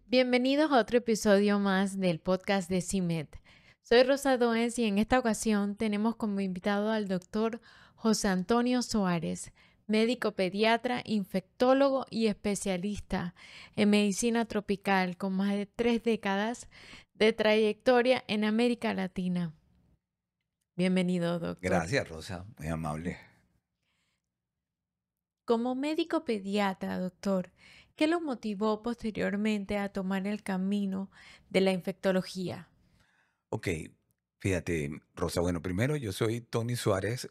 Bienvenidos a otro episodio más del podcast de CIMED. Soy Rosa Doens y en esta ocasión tenemos como invitado al doctor José Antonio Soares, médico pediatra, infectólogo y especialista en medicina tropical con más de 3 décadas de trayectoria en América Latina. Bienvenido, doctor. Gracias, Rosa, muy amable. Como médico pediatra, doctor, ¿qué lo motivó posteriormente a tomar el camino de la infectología? Ok, fíjate, Rosa, bueno, primero yo soy Tony Suárez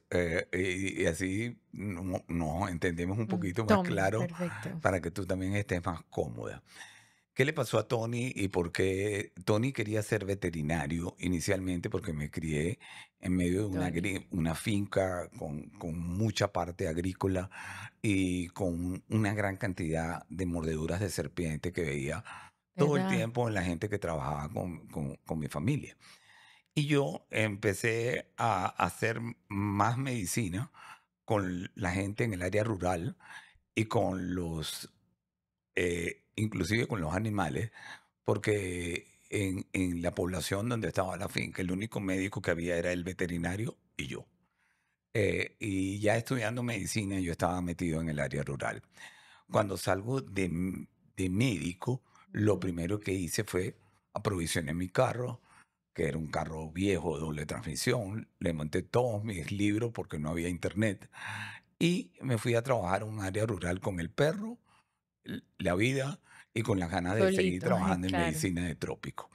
y así nos entendemos un poquito más Tommy, claro perfecto. para que tú también estés más cómoda. ¿Qué le pasó a Tony y por qué Tony quería ser veterinario inicialmente? Porque me crié en medio de Tony. una finca con mucha parte agrícola y con una gran cantidad de mordeduras de serpiente que veía todo el ¿Verdad? tiempo en la gente que trabajaba con mi familia. Y yo empecé a hacer más medicina con la gente en el área rural y con inclusive con los animales, porque en la población donde estaba la finca, el único médico que había era el veterinario y yo. Y ya estudiando medicina, yo estaba metido en el área rural. Cuando salgo de médico, lo Ujú. primero que hice fue aprovisioné mi carro, que era un carro viejo, doble transmisión. Le monté todos mis libros porque no había internet. Y me fui a trabajar a un área rural con el perro, la vida y con las ganas de seguir Solito, trabajando en claro. medicina de trópico.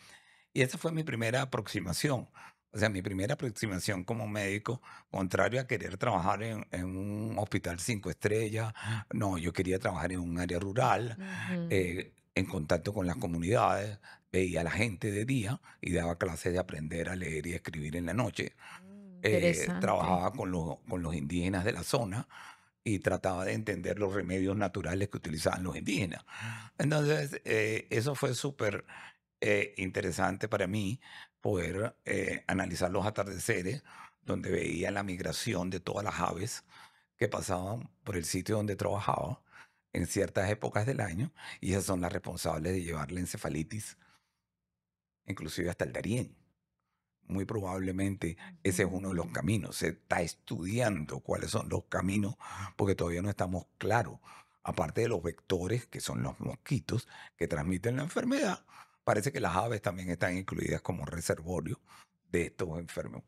Y esa fue mi primera aproximación. O sea, mi primera aproximación como médico, contrario a querer trabajar en un hospital 5 estrellas, no, yo quería trabajar en un área rural, Ujú. en contacto con las comunidades, veía a la gente de día y daba clases de aprender a leer y escribir en la noche. Interesante. Trabajaba con los indígenas de la zona y trataba de entender los remedios naturales que utilizaban los indígenas. Entonces, eso fue súper interesante para mí poder analizar los atardeceres, donde veía la migración de todas las aves que pasaban por el sitio donde trabajaba en ciertas épocas del año, y esas son las responsables de llevar la encefalitis, inclusive hasta el Darién. Muy probablemente ese es uno de los Ujú. caminos. Se está estudiando cuáles son los caminos porque todavía no estamos claros. Aparte de los vectores, que son los mosquitos que transmiten la enfermedad, parece que las aves también están incluidas como reservorio de estos enfermos.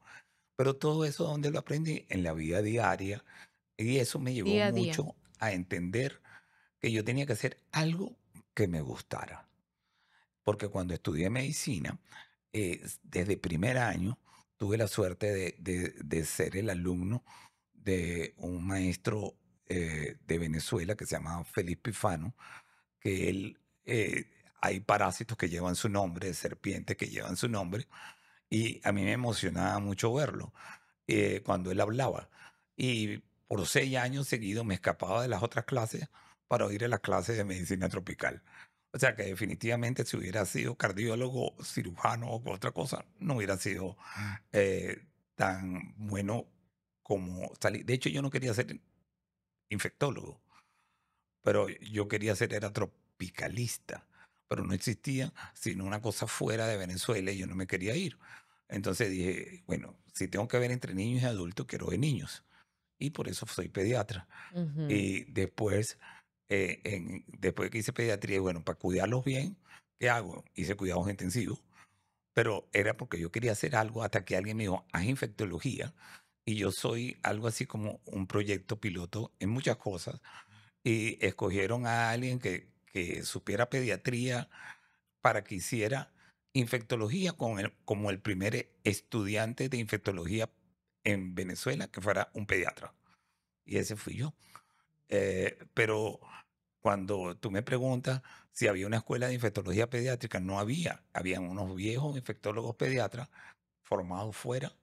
Pero todo eso, ¿dónde lo aprendí? En la vida diaria. Y eso me llevó Día a día. mucho a entender que yo tenía que hacer algo que me gustara. Porque cuando estudié medicina, desde primer año tuve la suerte de ser el alumno de un maestro de Venezuela que se llamaba Felipe Pifano, que hay parásitos que llevan su nombre, serpientes que llevan su nombre, y a mí me emocionaba mucho verlo cuando él hablaba. Y por 6 años seguidos me escapaba de las otras clases para ir a las clases de medicina tropical. O sea que definitivamente si hubiera sido cardiólogo, cirujano o otra cosa, no hubiera sido tan bueno como salir. De hecho, yo no quería ser infectólogo, pero yo quería ser era tropicalista, pero no existía sino una cosa fuera de Venezuela y yo no me quería ir. Entonces dije, bueno, si tengo que ver entre niños y adultos, quiero ver niños. Y por eso soy pediatra. Ujú. Y después, después que hice pediatría, bueno, para cuidarlos bien, ¿qué hago? Hice cuidados intensivos, pero era porque yo quería hacer algo hasta que alguien me dijo, haz infectología. Y yo soy algo así como un proyecto piloto en muchas cosas y escogieron a alguien que supiera pediatría para que hiciera infectología como el primer estudiante de infectología en Venezuela que fuera un pediatra. Y ese fui yo. Pero cuando tú me preguntas si había una escuela de infectología pediátrica, no había. Habían unos viejos infectólogos pediatras formados fuera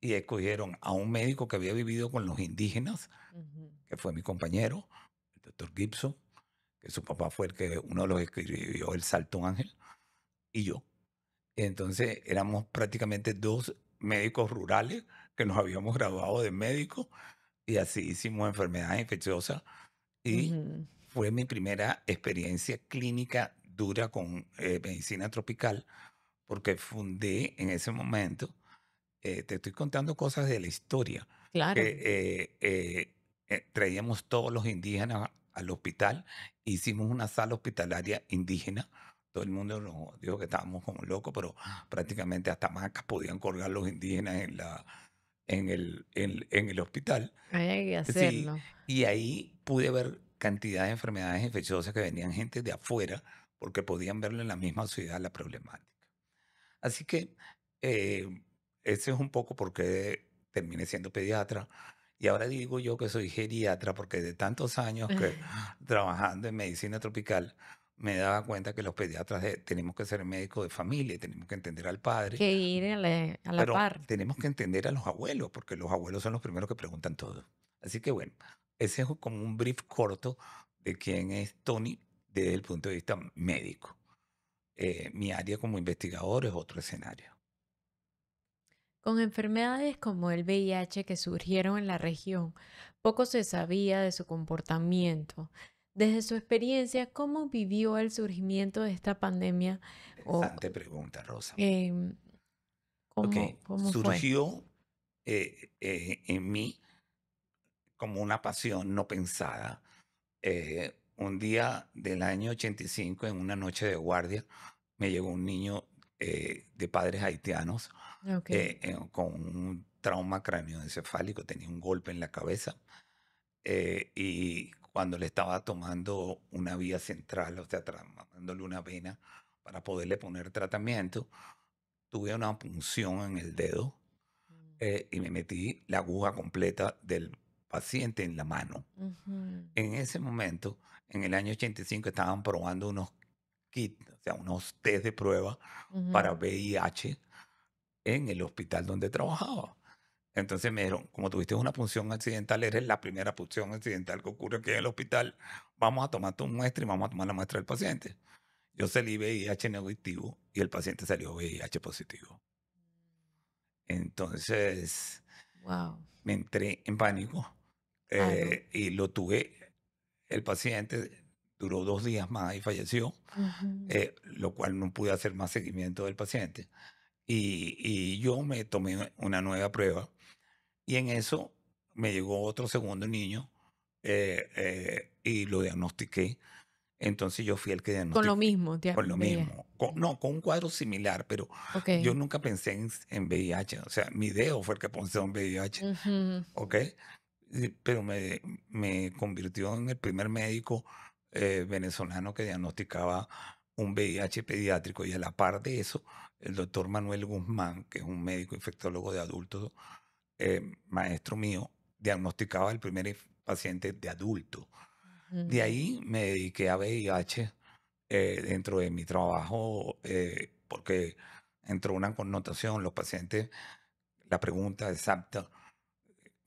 y escogieron a un médico que había vivido con los indígenas, Ujú. que fue mi compañero, el doctor Gibson, que su papá fue uno de los que escribió El Salto Ángel, y yo. Entonces éramos prácticamente dos médicos rurales que nos habíamos graduado de médicos y así hicimos enfermedades infecciosas y Ujú. fue mi primera experiencia clínica dura con medicina tropical porque fundé en ese momento, te estoy contando cosas de la historia, que Claro. traíamos todos los indígenas al hospital, hicimos una sala hospitalaria indígena, todo el mundo nos dijo que estábamos como locos, pero prácticamente hasta hamacas podían colgar los indígenas en el hospital. Hay que Sí, hacerlo. y ahí pude ver cantidad de enfermedades infecciosas que venían gente de afuera porque podían verlo en la misma ciudad la problemática. Así que eh, ese es un poco por qué terminé siendo pediatra. Y ahora digo yo que soy geriatra porque de tantos años que trabajando en medicina tropical me daba cuenta que los pediatras tenemos que ser médicos de familia, y tenemos que entender al padre, Que ir a la pero par. tenemos que entender a los abuelos porque los abuelos son los primeros que preguntan todo. Así que bueno, ese es como un brief corto de quién es Tony desde el punto de vista médico. Mi área como investigador es otro escenario. Con enfermedades como el VIH que surgieron en la región, poco se sabía de su comportamiento. Desde su experiencia, ¿cómo vivió el surgimiento de esta pandemia? ¿O Interesante pregunta, Rosa. em, Ok, cómo fue? surgió en mí como una pasión no pensada. Un día del año 85, en una noche de guardia, me llegó un niño de padres haitianos Ok. con un trauma cráneoencefálico, tenía un golpe en la cabeza y cuando le estaba tomando una vía central, o sea, dándole una vena para poderle poner tratamiento, tuve una punción en el dedo y me metí la aguja completa del paciente en la mano. Ujú, En ese momento, en el año 85, estaban probando unos kits, o sea, unos test de prueba para ujú. VIH en el hospital donde trabajaba. Entonces me dijeron, como tuviste una punción accidental, eres la primera punción accidental que ocurre aquí en el hospital, vamos a tomar tu muestra y vamos a tomar la muestra del paciente. Yo salí VIH negativo y el paciente salió VIH positivo. Entonces Wow, me entré en pánico claro. y lo tuve, el paciente duró 2 días más y falleció, Ujú. lo cual no pude hacer más seguimiento del paciente. Y yo me tomé una nueva prueba y en eso me llegó otro segundo niño y lo diagnostiqué. Entonces yo fui el que Con lo diagnostiqué mismo, ya con lo veía. mismo, no, con un cuadro similar, pero yo Ok. nunca pensé en VIH, o sea, mi dedo fue el que pensó en VIH, Ujú. ¿ok? Pero me convirtió en el primer médico venezolano que diagnosticaba un VIH pediátrico y a la par de eso, el doctor Manuel Guzmán, que es un médico infectólogo de adultos, maestro mío, diagnosticaba el primer paciente de adulto. De Ujú. ahí me dediqué a VIH dentro de mi trabajo porque entró una connotación, los pacientes, la pregunta exacta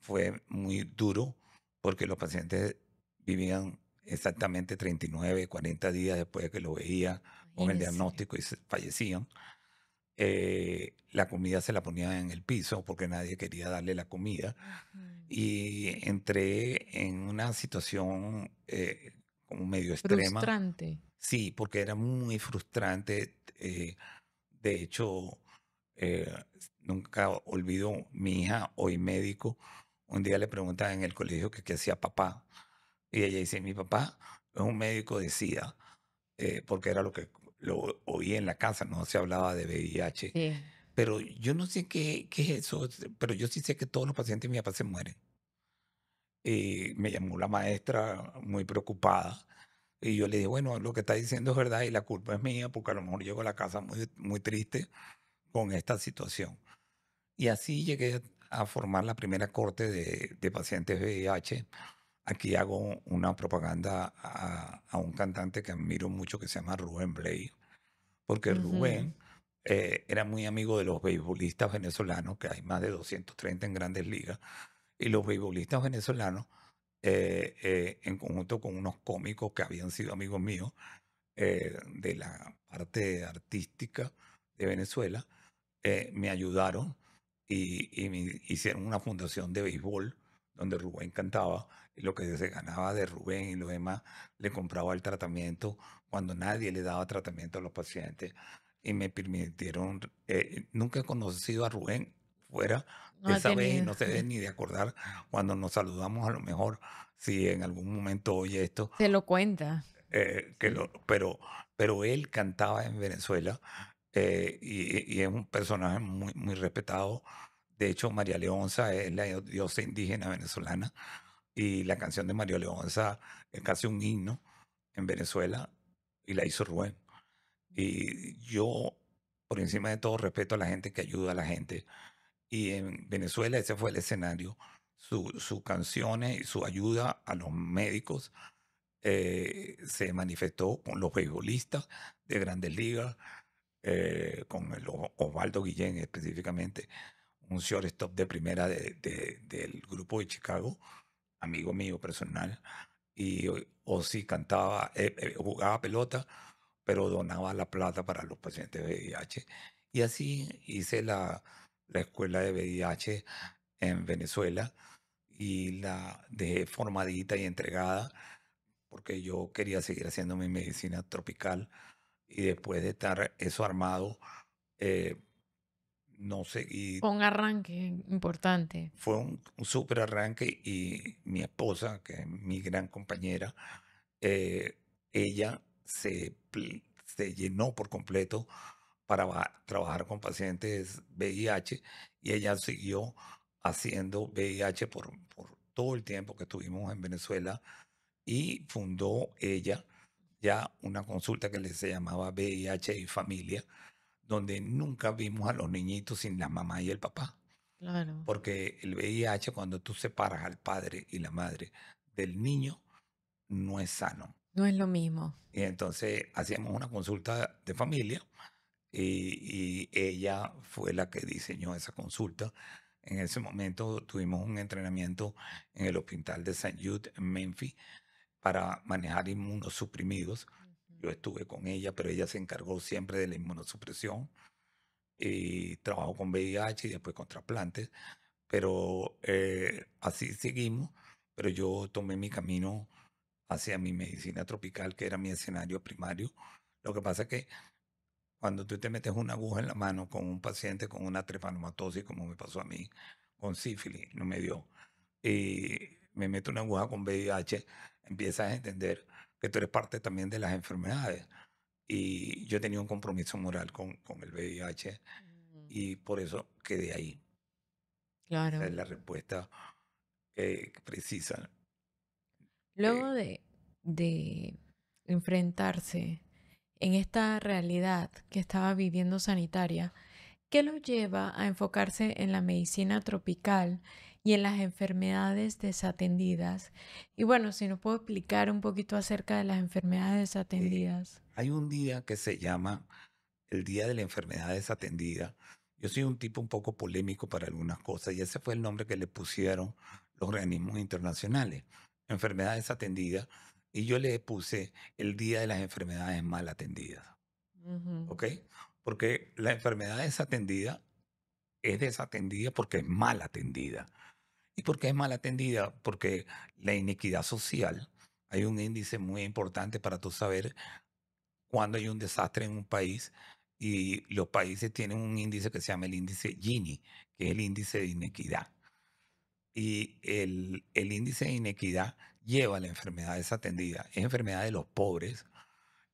fue muy duro porque los pacientes vivían exactamente 39, 40 días después de que lo veía con el Imagínese. diagnóstico y fallecían. La comida se la ponían en el piso porque nadie quería darle la comida. Ujú. Y entré en una situación como medio extrema. Frustrante. Sí, porque era muy frustrante. De hecho, eh, nunca olvido mi hija, hoy médico. Un día le preguntaba en el colegio que qué hacía papá. Y ella dice, mi papá es un médico de SIDA, porque era lo que lo oí en la casa, no se hablaba de VIH. Sí. Pero yo no sé qué es eso, pero yo sí sé que todos los pacientes de mi papá se mueren. Y me llamó la maestra muy preocupada. Y yo le dije, bueno, lo que está diciendo es verdad y la culpa es mía porque a lo mejor llego a la casa muy, muy triste con esta situación. Y así llegué a formar la primera corte de pacientes VIH. Aquí hago una propaganda a un cantante que admiro mucho que se llama Rubén Blades, porque Ujú. Rubén era muy amigo de los beisbolistas venezolanos, que hay más de 230 en grandes ligas, y los beisbolistas venezolanos, en conjunto con unos cómicos que habían sido amigos míos de la parte artística de Venezuela, me ayudaron y me hicieron una fundación de béisbol donde Rubén cantaba, y lo que se ganaba de Rubén y lo demás le compraba el tratamiento cuando nadie le daba tratamiento a los pacientes. Y me permitieron, nunca he conocido a Rubén fuera No de ha esa vez y tenido. no se debe ni de acordar cuando nos saludamos a lo mejor, si en algún momento oye esto, Se lo cuenta. que Sí. pero él cantaba en Venezuela, y es un personaje muy, muy respetado. De hecho, María Leonza es la diosa indígena venezolana y la canción de María Leonza es casi un himno en Venezuela y la hizo Rubén. Y yo, por encima de todo, respeto a la gente que ayuda a la gente. Y en Venezuela ese fue el escenario. Sus canciones y su ayuda a los médicos se manifestó con los beisbolistas de Grandes Ligas, con el Osvaldo Guillén específicamente, un shortstop de primera del grupo de Chicago, amigo mío personal, y Ozzy cantaba, jugaba pelota, pero donaba la plata para los pacientes de VIH. Y así hice la escuela de VIH en Venezuela y la dejé formadita y entregada porque yo quería seguir haciendo mi medicina tropical y después de estar eso armado, eh, no sé, y Fue un arranque importante. fue un súper arranque y mi esposa, que es mi gran compañera, eh, ella se llenó por completo para trabajar con pacientes VIH y ella siguió haciendo VIH por todo el tiempo que estuvimos en Venezuela y fundó ella ya una consulta que se llamaba VIH y Familia, donde nunca vimos a los niñitos sin la mamá y el papá. Claro. Porque el VIH, cuando tú separas al padre y la madre del niño, no es sano. No es lo mismo. Y entonces hacíamos una consulta de familia y ella fue la que diseñó esa consulta. En ese momento tuvimos un entrenamiento en el hospital de St. Jude en Memphis para manejar inmunosuprimidos. Yo Ujú. estuve con ella, pero ella se encargó siempre de la inmunosupresión y trabajó con VIH y después con trasplantes. Pero así seguimos, pero yo tomé mi camino hacia mi medicina tropical, que era mi escenario primario. Lo que pasa es que cuando tú te metes una aguja en la mano con un paciente con una trepanomatosis, como me pasó a mí, con sífilis, no me dio, y me meto una aguja con VIH, empiezas a entender que tú eres parte también de las enfermedades. Y yo tenía un compromiso moral con el VIH Mm. y por eso quedé ahí. Esa es Claro. la respuesta precisa. Luego Eh, de enfrentarse en esta realidad que estaba viviendo sanitaria, ¿qué lo lleva a enfocarse en la medicina tropical y en las enfermedades desatendidas? Y bueno, si nos puedo explicar un poquito acerca de las enfermedades eh, desatendidas. Hay un día que se llama el Día de la Enfermedad Desatendida. Yo soy un tipo un poco polémico para algunas cosas y ese fue el nombre que le pusieron los organismos internacionales, enfermedad desatendida, y yo le puse el Día de las Enfermedades Mal Atendidas, Ujú. ¿ok? Porque la enfermedad desatendida es desatendida porque es mal atendida. ¿Y por qué es mal atendida? Porque la inequidad social, hay un índice muy importante para tú saber cuando hay un desastre en un país y los países tienen un índice que se llama el índice Gini, que es el índice de inequidad. Y el índice de inequidad lleva a la enfermedad desatendida. Es enfermedad de los pobres, ¿Como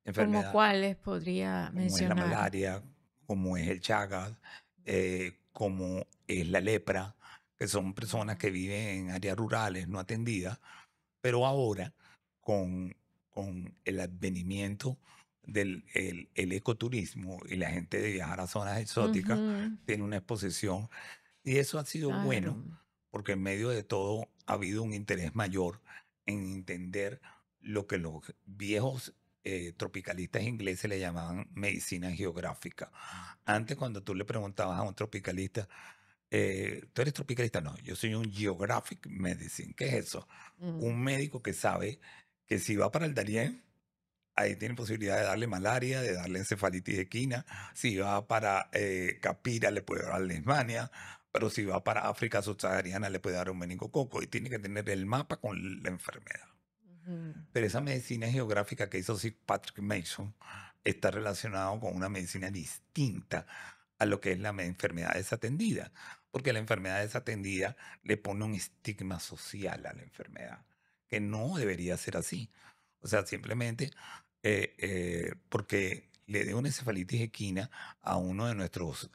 enfermedad cuáles podría como es la mencionar? malaria, como es el Chagas, como es la lepra, que son personas Ujú. que viven en áreas rurales no atendidas, pero ahora con el advenimiento del el ecoturismo y la gente de viajar a zonas exóticas, Ujú. tiene una exposición. Y eso ha sido Claro. bueno porque en medio de todo ha habido un interés mayor en entender lo que los viejos tropicalistas ingleses le llamaban medicina geográfica. Antes, cuando tú le preguntabas a un tropicalista, ¿tú eres tropicalista? No, yo soy un Geographic Medicine. ¿Qué es eso? Mm. Un médico que sabe que si va para el Darién, ahí tiene posibilidad de darle malaria, de darle encefalitis equina. Si va para Capira, le puede dar leishmania. pero si va para África subsahariana le puede dar un meningococo y tiene que tener el mapa con la enfermedad. Ujú. Pero esa medicina geográfica que hizo Sir Patrick Mason está relacionado con una medicina distinta a lo que es la enfermedad desatendida, porque la enfermedad desatendida le pone un estigma social a la enfermedad, que no debería ser así. O sea, simplemente porque le dé una encefalitis equina a uno de nuestros,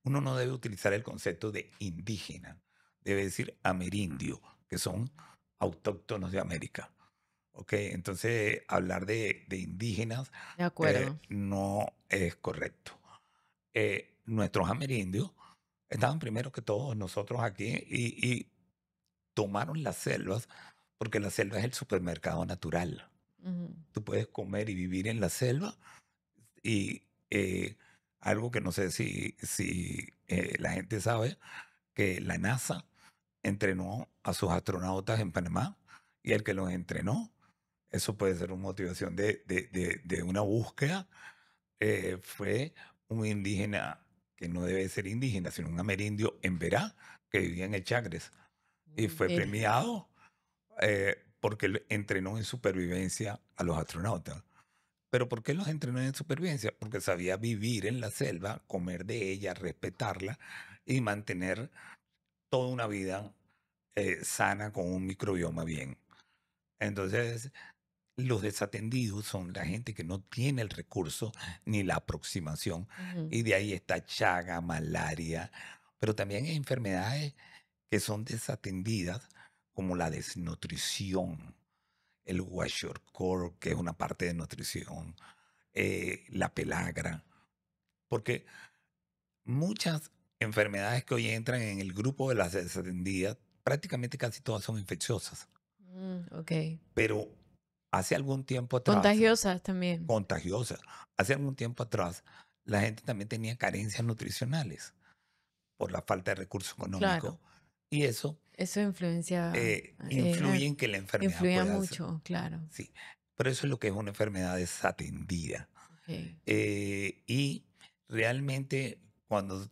uno no debe utilizar el concepto de indígena, debe decir amerindio, que son autóctonos de América. ¿Ok? Entonces, hablar de indígenas De acuerdo. no es correcto. Nuestros amerindios estaban primero que todos nosotros aquí y tomaron las selvas porque la selva es el supermercado natural. Ujú. Tú puedes comer y vivir en la selva y algo que no sé si la gente sabe, que la NASA entrenó a sus astronautas en Panamá y el que los entrenó, eso puede ser una motivación de una búsqueda, fue un indígena que no debe ser indígena, sino un amerindio en Verá, que vivía en el Chagres, y fue Mira. premiado porque él entrenó en supervivencia a los astronautas. ¿Pero por qué los entrenó en supervivencia? Porque sabía vivir en la selva, comer de ella, respetarla y mantener toda una vida sana con un microbioma bien. Entonces, los desatendidos son la gente que no tiene el recurso ni la aproximación, Ujú. y de ahí está chaga, malaria, pero también hay enfermedades que son desatendidas, como la desnutrición, el kwashiorkor, que es una parte de nutrición, la pelagra, porque muchas enfermedades que hoy entran en el grupo de las desatendidas, prácticamente casi todas son infecciosas, Ok. pero hace algún tiempo atrás, Contagiosas también. contagiosas, hace algún tiempo atrás, la gente también tenía carencias nutricionales por la falta de recursos económicos Claro. y eso Eso influencia, influye en que la enfermedad influía pueda ser, mucho, claro. sí, pero eso es lo que es una enfermedad desatendida. Ok. Y realmente cuando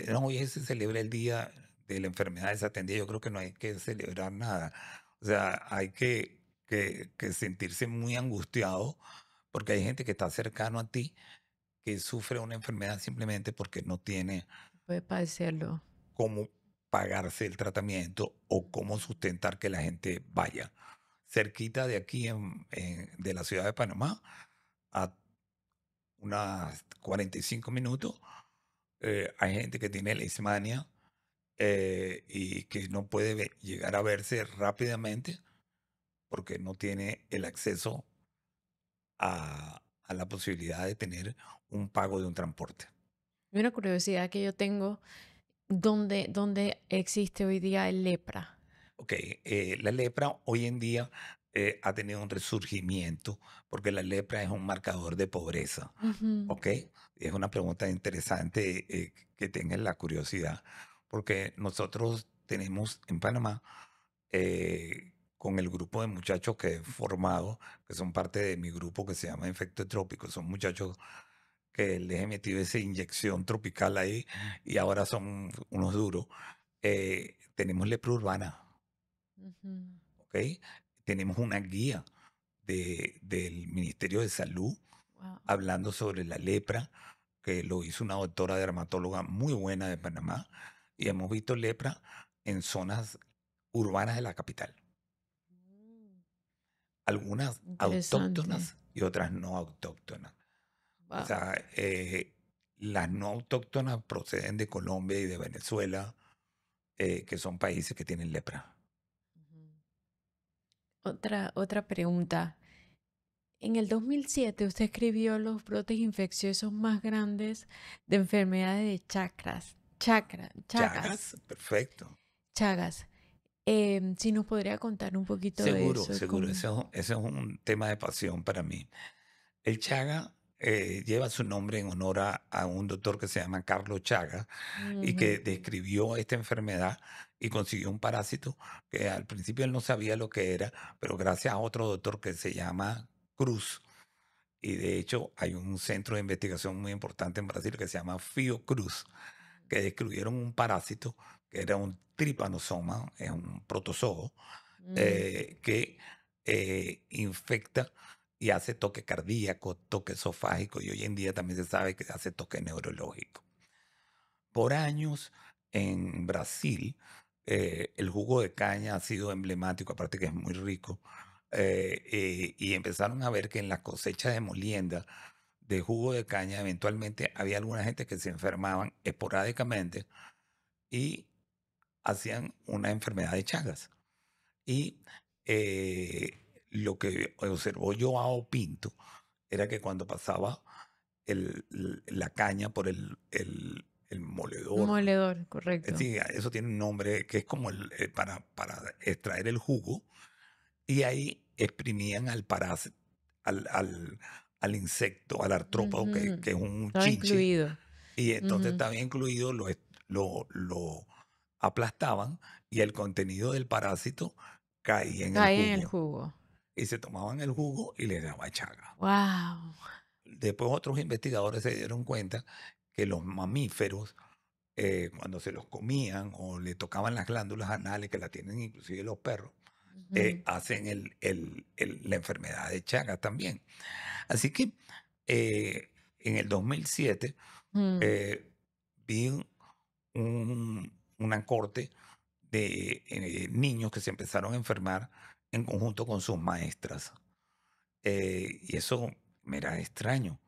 no, hoy se celebra el Día de la Enfermedad Desatendida, yo creo que no hay que celebrar nada. O sea, hay que sentirse muy angustiado porque hay gente que está cercano a ti que sufre una enfermedad simplemente porque no tiene Puede padecerlo. cómo pagarse el tratamiento o cómo sustentar que la gente vaya. Cerquita de aquí, de la ciudad de Panamá, a unas 45 minutos, hay gente que tiene leishmania y que no puede llegar a verse rápidamente porque no tiene el acceso a la posibilidad de tener un pago de un transporte. Y una curiosidad que yo tengo, ¿dónde existe hoy día el lepra? Ok, la lepra hoy en día ha tenido un resurgimiento porque la lepra es un marcador de pobreza. Ujú. Ok, es una pregunta interesante que tengan la curiosidad porque nosotros tenemos en Panamá con el grupo de muchachos que he formado, que son parte de mi grupo que se llama Infecto Trópico, son muchachos que les he metido esa inyección tropical ahí y ahora son unos duros. Tenemos lepra urbana, Ujú. ¿ok? Tenemos una guía del Ministerio de Salud Wow. hablando sobre la lepra, que lo hizo una doctora dermatóloga muy buena de Panamá, y hemos visto lepra en zonas urbanas de la capital, Mm. algunas Interesante. autóctonas y otras no autóctonas. O Wow. sea, las no autóctonas proceden de Colombia y de Venezuela, que son países que tienen lepra. Otra pregunta. En el 2007 usted escribió los brotes infecciosos más grandes de enfermedades de chagas, Chagas, perfecto. chagas. Si nos podría contar un poquito de Seguro, eso, es seguro. como... Ese es un tema de pasión para mí. El Chaga lleva su nombre en honor a un doctor que se llama Carlos Chaga y que Ujú. describió esta enfermedad y consiguió un parásito que al principio él no sabía lo que era, pero gracias a otro doctor que se llama Cruz, y de hecho hay un centro de investigación muy importante en Brasil que se llama Fiocruz, que descubrieron un parásito que era un tripanosoma, es un protozoo, Mm, que infecta y hace toque cardíaco, toque esofágico y hoy en día también se sabe que hace toque neurológico. Por años en Brasil, el jugo de caña ha sido emblemático, aparte que es muy rico, y empezaron a ver que en las cosechas de molienda de jugo de caña eventualmente había alguna gente que se enfermaban esporádicamente y hacían una enfermedad de Chagas. Y lo que observó Joao Pinto era que cuando pasaba la caña por el un moledor, moledor, correcto. sí, eso tiene un nombre que es como para extraer el jugo, y ahí exprimían al parásito, al, al insecto, al artrópodo, Ujú. que es un Todo chinche, incluido. y entonces Ujú. estaba incluido, lo aplastaban y el contenido del parásito caía en el Cae en el jugo. jugo. Y se tomaban el jugo y les daba chaga. Wow. Después otros investigadores se dieron cuenta que los mamíferos, cuando se los comían o le tocaban las glándulas anales, que la tienen inclusive los perros, hacen la enfermedad de Chagas también. Así que en el 2007 eh, vi una corte de niños que se empezaron a enfermar en conjunto con sus maestras. Y eso me era extraño,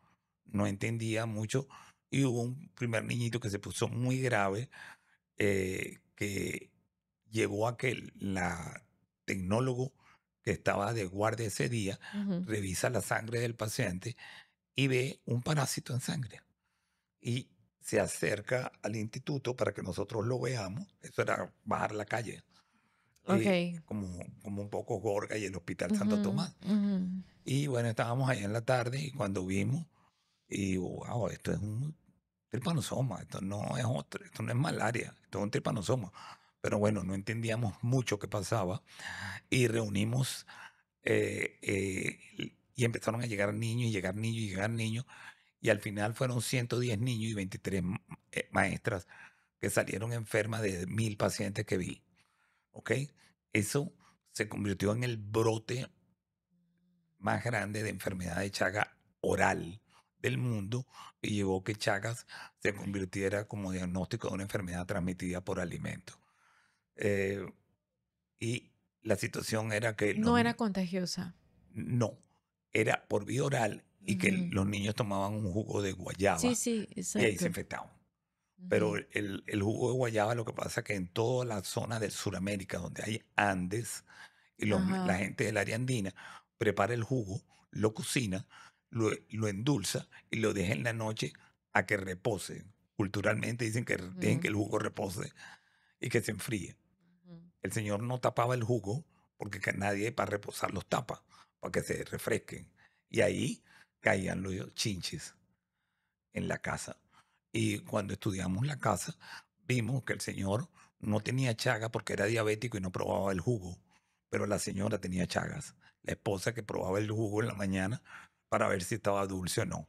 no entendía mucho. Y hubo un primer niñito que se puso muy grave, que llevó a que la tecnólogo que estaba de guardia ese día revisa la sangre del paciente y ve un parásito en sangre. Y se acerca al instituto para que nosotros lo veamos. Eso era bajar la calle, Ok. como un poco Gorga y el Hospital Santo Ujú, Tomás. ujú. Y bueno, estábamos allá en la tarde y cuando vimos, y wow, esto es un tripanosoma, esto no es otro, esto no es malaria, esto es un tripanosoma. Pero bueno, no entendíamos mucho qué pasaba y reunimos y empezaron a llegar niños y llegar niños y llegar niños y al final fueron 110 niños y 23 maestras que salieron enfermas de 1000 pacientes que vi, ¿ok? Eso se convirtió en el brote más grande de enfermedad de Chaga oral del mundo y llevó que Chagas se convirtiera como diagnóstico de una enfermedad transmitida por alimentos. Eh, y la situación era que No era contagiosa. no, era por vía oral y que Ujú. los niños tomaban un jugo de Sí, guayaba sí, y ahí se exacto. infectaban. Pero Ujú. el jugo de guayaba, lo que pasa es que en toda la zona de Sudamérica, donde hay Andes, y la Ajá. gente del área andina prepara el jugo, lo cocina, lo endulza y lo deja en la noche a que repose. Culturalmente dicen que dejen que Ujú, el jugo repose y que se enfríe. ujú, El señor no tapaba el jugo porque nadie para reposar los tapa, para que se refresquen. Y ahí caían los chinches en la casa. Y cuando estudiamos la casa, vimos que el señor no tenía chaga porque era diabético y no probaba el jugo, pero la señora tenía chagas, la esposa que probaba el jugo en la mañana para ver si estaba dulce o no.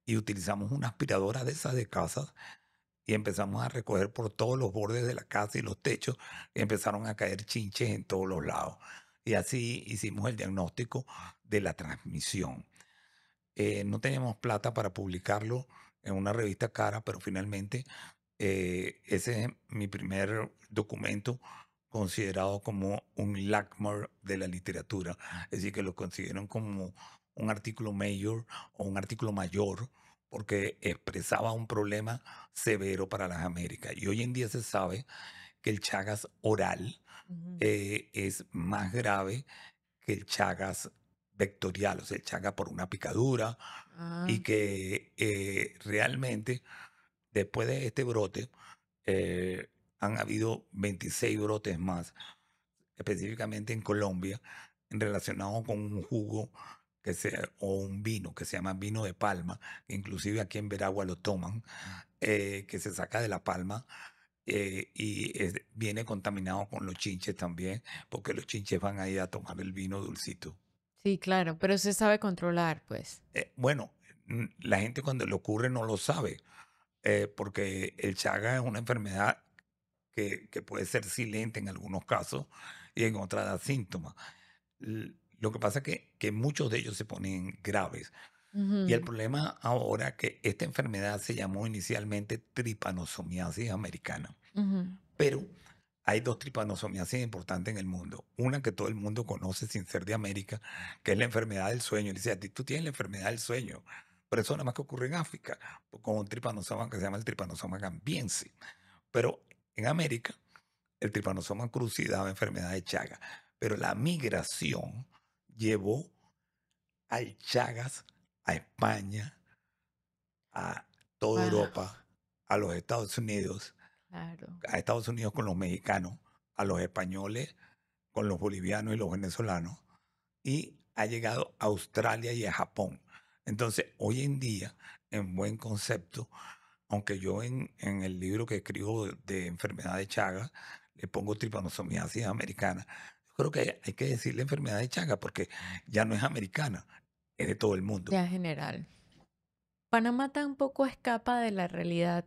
Y utilizamos una aspiradora de esas de casa y empezamos a recoger por todos los bordes de la casa y los techos y empezaron a caer chinches en todos los lados. Y así hicimos el diagnóstico de la transmisión. No teníamos plata para publicarlo en una revista cara, pero finalmente ese es mi primer documento considerado como un LACMAR de la literatura. Es decir, que lo consideran como un artículo mayor o un artículo mayor porque expresaba un problema severo para las Américas. Y hoy en día se sabe que el Chagas oral ujú. es más grave que el Chagas vectorial, o sea, el Chagas por una picadura, y Ah, que realmente después de este brote han habido 26 brotes más, específicamente en Colombia, relacionados con un jugo o un vino que se llama vino de palma, que inclusive aquí en Veragua lo toman, que se saca de la palma y viene contaminado con los chinches también, porque los chinches van ahí a tomar el vino dulcito. sí, claro, pero se sabe controlar, pues. Bueno, la gente cuando le ocurre no lo sabe, porque el Chaga es una enfermedad que puede ser silente en algunos casos y en otras da síntomas. Lo que pasa es que muchos de ellos se ponen graves. Y el Ujú, problema ahora es que esta enfermedad se llamó inicialmente tripanosomiasis americana, ujú, pero hay dos tripanosomiasis importantes en el mundo. Una que todo el mundo conoce sin ser de América, que es la enfermedad del sueño. Y dice, a ti tú tienes la enfermedad del sueño, pero eso nada más que ocurre en África, con un tripanosoma que se llama el tripanosoma gambiense. Pero en América, el tripanosoma cruzi daba enfermedad de Chagas. Pero la migración llevó al Chagas a España, a toda wow, Europa, a los Estados Unidos, claro. a Estados Unidos con los mexicanos, a los españoles con los bolivianos y los venezolanos, y ha llegado a Australia y a Japón. Entonces, hoy en día, en buen concepto, aunque yo en el libro que escribo de enfermedad de Chagas le pongo tripanosomiasis americana, yo creo que hay que decirle enfermedad de Chagas porque ya no es americana, es de todo el mundo. Ya general. Panamá tampoco escapa de la realidad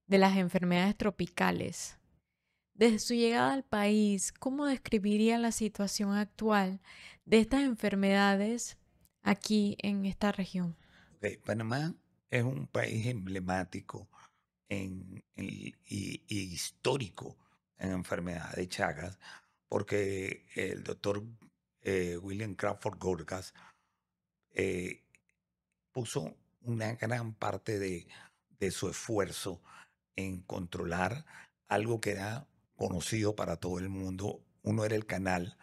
de las enfermedades tropicales. Desde su llegada al país, ¿cómo describiría la situación actual de estas enfermedades aquí en esta región? Ok, Panamá es un país emblemático y histórico en enfermedad de Chagas, porque el doctor William Crawford Gorgas eh, puso una gran parte de su esfuerzo en controlar algo que era conocido para todo el mundo. Uno era el canal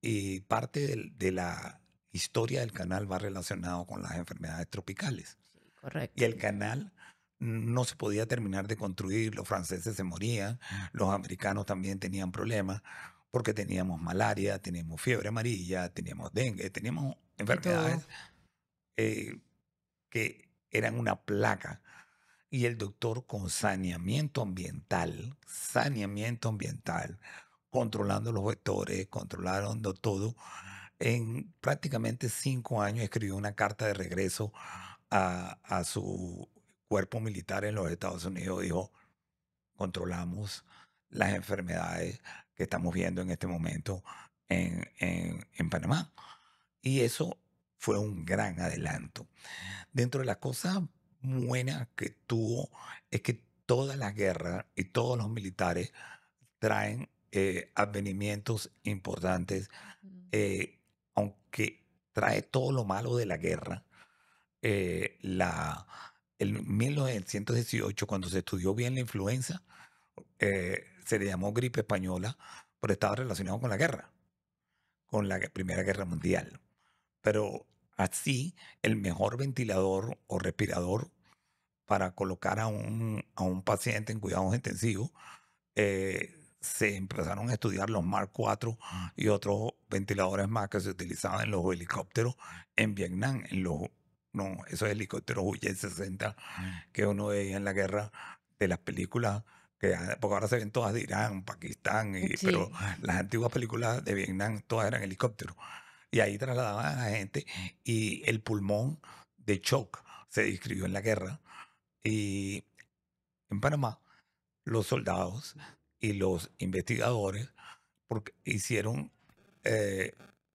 y parte de la historia del canal va relacionado con las enfermedades tropicales. Sí, Y correcto. el canal no se podía terminar de construir, los franceses se morían, los americanos también tenían problemas porque teníamos malaria, teníamos fiebre amarilla, teníamos dengue, teníamos De todo. enfermedades eh, que eran una plaga. Y el doctor con saneamiento ambiental, controlando los vectores, controlando todo, en prácticamente 5 años escribió una carta de regreso a su cuerpo militar en los Estados Unidos. Dijo, controlamos las enfermedades que estamos viendo en este momento en Panamá. Y eso fue un gran adelanto. Dentro de las cosas buenas que tuvo es que todas las guerras y todos los militares traen advenimientos importantes, Ujú. aunque trae todo lo malo de la guerra. En 1918, cuando se estudió bien la influenza, se le llamó gripe española, pero estaba relacionado con la guerra, con la Primera Guerra Mundial. Pero así, el mejor ventilador o respirador para colocar a un paciente en cuidados intensivos, se empezaron a estudiar los Mark IV y otros ventiladores más que se utilizaban en los helicópteros en Vietnam, no, esos helicópteros UY-60 que uno veía en la guerra de las películas, porque ahora se ven todas de Irán, Pakistán, pero Sí, las antiguas películas de Vietnam todas eran helicópteros. Y ahí trasladaban a la gente y el pulmón de shock se describió en la guerra. Y en Panamá, los soldados y los investigadores porque hicieron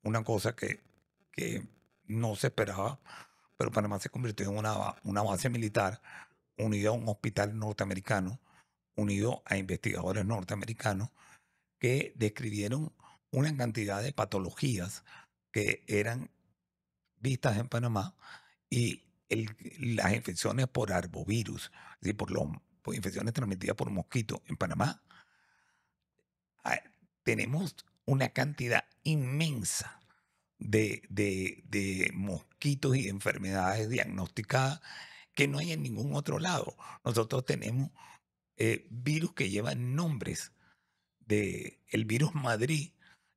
una cosa que no se esperaba, pero Panamá se convirtió en una base militar unida a un hospital norteamericano, unido a investigadores norteamericanos que describieron una cantidad de patologías que eran vistas en Panamá y las infecciones por arbovirus, es decir, por infecciones transmitidas por mosquitos en Panamá, ah, tenemos una cantidad inmensa de mosquitos y de enfermedades diagnosticadas que no hay en ningún otro lado. Nosotros tenemos virus que llevan nombres. El virus Madrid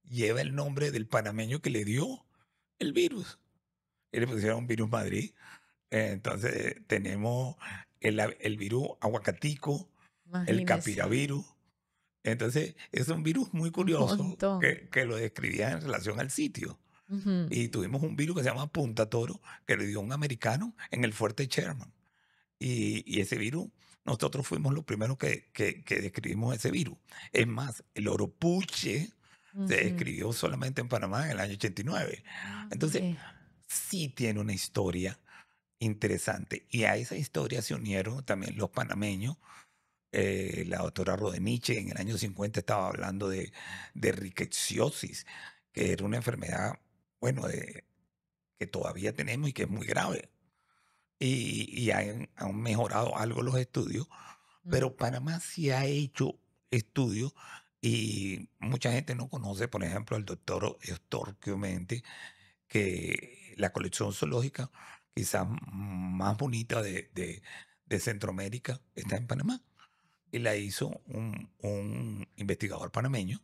lleva el nombre del panameño que le dio el virus. Y le pusieron virus Madrid. Entonces tenemos el virus aguacatico, el imagínese, capiravirus. Entonces es un virus muy un curioso montón. que lo describía en relación al sitio. Ujú. Y tuvimos un virus que se llama Punta Toro, que le dio un americano en el fuerte Sherman. Y ese virus nosotros fuimos los primeros que describimos ese virus. Es más, el oropuche se Ujú. describió solamente en Panamá en el año 89. Ah, Entonces, okey. sí tiene una historia interesante. Y a esa historia se unieron también los panameños. La doctora Rodeniche en el año 50 estaba hablando de rickettsiosis, que era una enfermedad, bueno, que todavía tenemos y que es muy grave. Y han mejorado algo los estudios, Mm. pero Panamá sí ha hecho estudios y mucha gente no conoce, por ejemplo, al doctor Estorquio Mente, que la colección zoológica quizás más bonita de Centroamérica está en Panamá y la hizo un investigador panameño.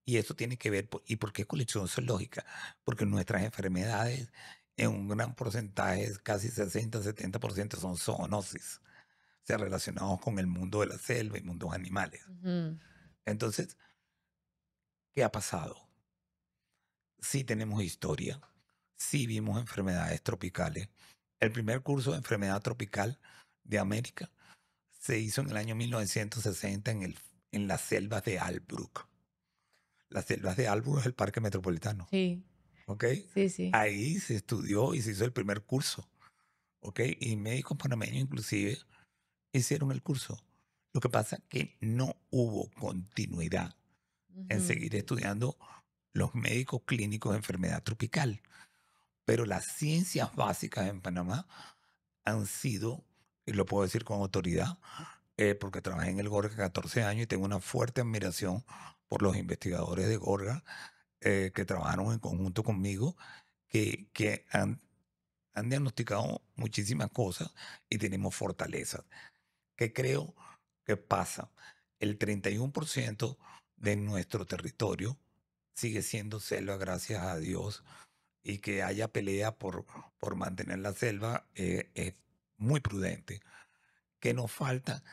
Y eso tiene que ver, ¿y por qué colección zoológica? Porque nuestras enfermedades en un gran porcentaje, casi 60-70% son zoonosis, o sea, relacionados con el mundo de la selva y mundos animales. Ujú. Entonces, ¿qué ha pasado? Sí tenemos historia, sí vimos enfermedades tropicales. El primer curso de enfermedad tropical de América se hizo en el año 1960 en las selvas de Albrook. Las selvas de Albrook es el parque metropolitano, Sí, ¿ok? sí, sí. Ahí se estudió y se hizo el primer curso, ¿ok? Y médicos panameños inclusive hicieron el curso. Lo que pasa es que no hubo continuidad en Ujú. seguir estudiando los médicos clínicos de enfermedad tropical. Pero las ciencias básicas en Panamá han sido, y lo puedo decir con autoridad, porque trabajé en el Gorga 14 años y tengo una fuerte admiración por los investigadores de Gorga que trabajaron en conjunto conmigo, que han diagnosticado muchísimas cosas y tenemos fortalezas. ¿Qué creo que pasa? El 31% de nuestro territorio sigue siendo selva, gracias a Dios, y que haya pelea por mantener la selva es muy prudente. ¿Qué nos falta?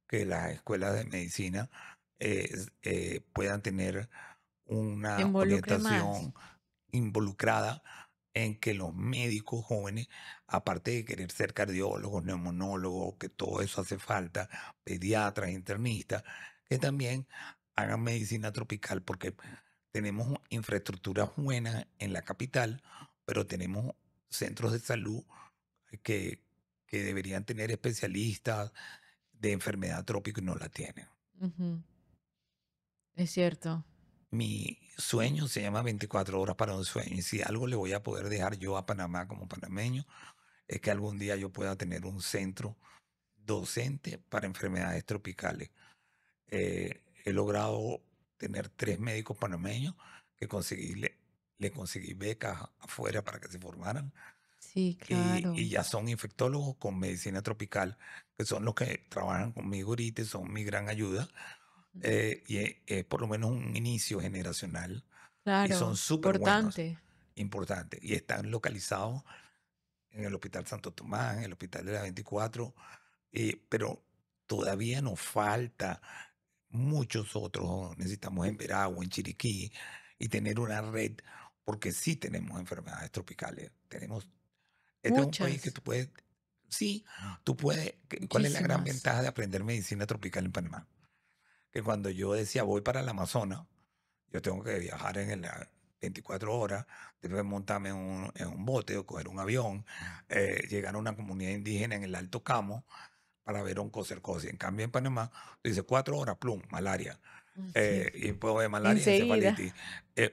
Que las escuelas de medicina puedan tener Se una involucre más. orientación involucrada en que los médicos jóvenes, aparte de querer ser cardiólogos, neumonólogos, que todo eso hace falta, pediatras, internistas, que también hagan medicina tropical, porque tenemos infraestructuras buenas en la capital, pero tenemos centros de salud que, que deberían tener especialistas de enfermedad trópica y no la tienen. Ujú. Es cierto. Mi sueño se llama 24 horas para un sueño. Y si algo le voy a poder dejar yo a Panamá como panameño, es que algún día yo pueda tener un centro docente para enfermedades tropicales. He logrado tener 3 médicos panameños que le conseguí becas afuera para que se formaran Sí, y claro. ya son infectólogos con medicina tropical, que son los que trabajan conmigo ahorita y son mi gran ayuda. Ujú. Y es por lo menos un inicio generacional y son Claro, súper buenos, importante. importantes. Y están localizados en el Hospital Santo Tomás, en el Hospital de la 24, pero todavía nos falta muchos otros. Necesitamos en Veragua, en Chiriquí, y tener una red, porque sí tenemos enfermedades tropicales. Este es un país que Muchas, tú puedes, sí, tú puedes. ¿Cuál es la gran muchísimas. ventaja de aprender medicina tropical en Panamá? Que cuando yo decía voy para el Amazonas, yo tengo que viajar en las 24 horas, tengo que montarme en un bote o coger un avión, llegar a una comunidad indígena en el Alto Camo para ver oncocercosis. En cambio, en Panamá, tú dices 4 horas, plum, malaria. Sí, Y puedo ver malaria y enseguida. encefalitis.